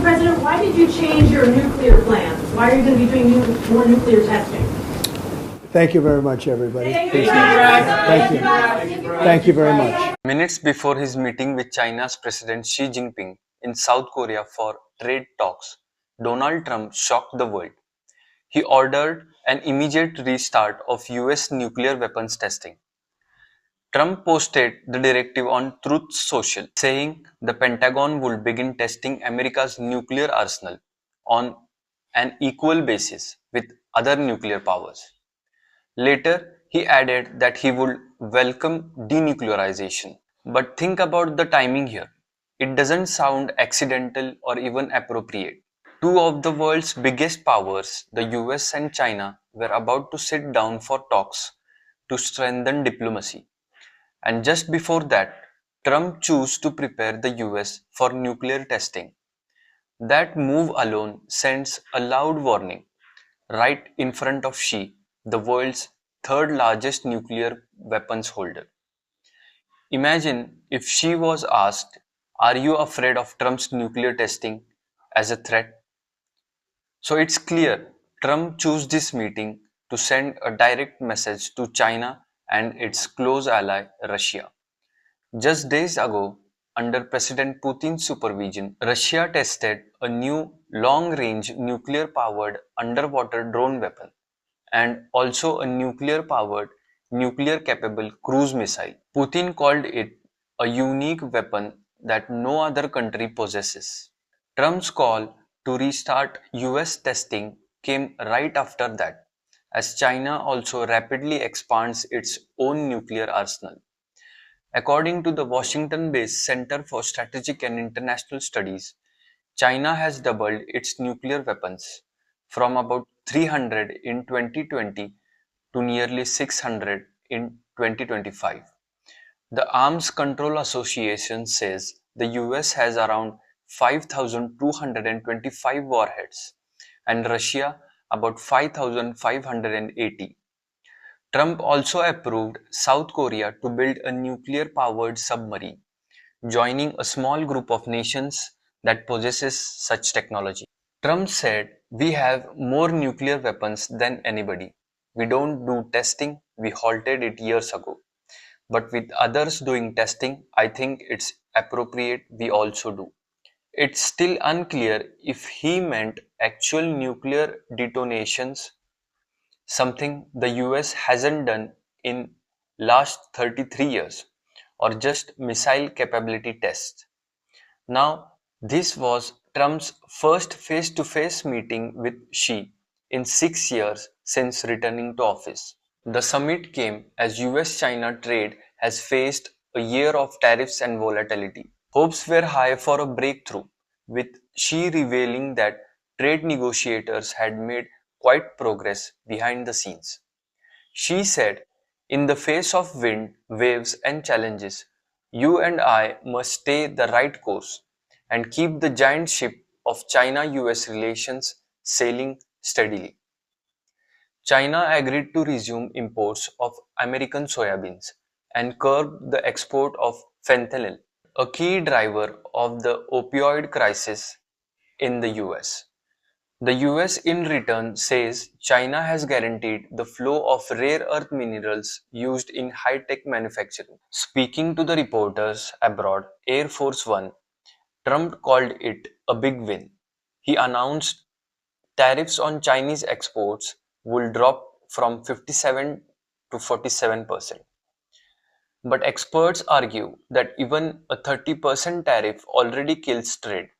Mr. President, why did you change your nuclear plans? Why are you going to be doing more nuclear testing? Thank you very much, everybody. Thank you. Thank you very much. Minutes before his meeting with China's President Xi Jinping in South Korea for trade talks, Donald Trump shocked the world. He ordered an immediate restart of US nuclear weapons testing. Trump posted the directive on Truth Social, saying the Pentagon would begin testing America's nuclear arsenal on an equal basis with other nuclear powers. Later, he added that he would welcome denuclearization. But think about the timing here. It doesn't sound accidental or even appropriate. Two of the world's biggest powers, the US and China, were about to sit down for talks to strengthen diplomacy. And just before that, Trump chose to prepare the US for nuclear testing. That move alone sends a loud warning right in front of Xi, the world's third largest nuclear weapons holder. Imagine if Xi was asked, "Are you afraid of Trump's nuclear testing as a threat?" So it's clear Trump chose this meeting to send a direct message to China and its close ally Russia. Just days ago, under President Putin's supervision, Russia tested a new long-range nuclear-powered underwater drone weapon and also a nuclear-powered, nuclear-capable cruise missile. Putin called it a unique weapon that no other country possesses. Trump's call to restart US testing came right after that, as China also rapidly expands its own nuclear arsenal. According to the Washington-based Center for Strategic and International Studies, China has doubled its nuclear weapons from about 300 in 2020 to nearly 600 in 2025. The Arms Control Association says the US has around 5,225 warheads and Russia about 5,580. Trump also approved South Korea to build a nuclear-powered submarine, joining a small group of nations that possesses such technology. Trump said, "We have more nuclear weapons than anybody. We don't do testing, we halted it years ago. But with others doing testing, I think it's appropriate we also do." It's still unclear if he meant actual nuclear detonations, something the US hasn't done in last 33 years, or just missile capability tests. Now, this was Trump's first face-to-face meeting with Xi in 6 years since returning to office. The summit came as US-China trade has faced a year of tariffs and volatility. Hopes were high for a breakthrough, with Xi revealing that trade negotiators had made quite progress behind the scenes. Xi said, "In the face of wind, waves, and challenges, you and I must stay the right course and keep the giant ship of China-US relations sailing steadily." China agreed to resume imports of American soybeans and curb the export of fentanyl, a key driver of the opioid crisis in the US. The US in return says China has guaranteed the flow of rare earth minerals used in high-tech manufacturing. Speaking to the reporters abroad, Air Force One, Trump called it a big win. He announced tariffs on Chinese exports will drop from 57 to 47%. But experts argue that even a 30% tariff already kills trade.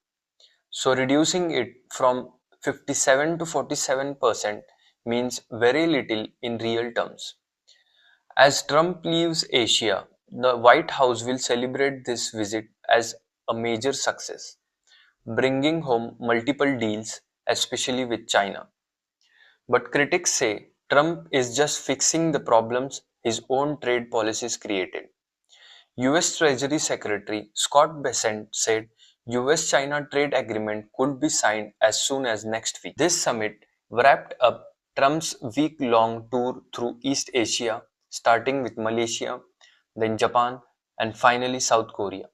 So reducing it from 57 to 47% means very little in real terms. As Trump leaves Asia, the White House will celebrate this visit as a major success, bringing home multiple deals, especially with China. But critics say Trump is just fixing the problems his own trade policies created. US Treasury Secretary Scott Bessent said US-China trade agreement could be signed as soon as next week. This summit wrapped up Trump's week-long tour through East Asia, starting with Malaysia, then Japan, and finally South Korea.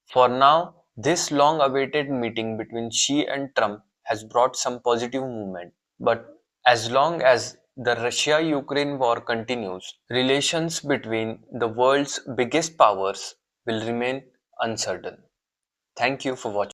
For now, This long awaited meeting between Xi and Trump has brought some positive movement, but as long as the Russia Ukraine war continues, relations between the world's biggest powers will remain uncertain. Thank you for watching.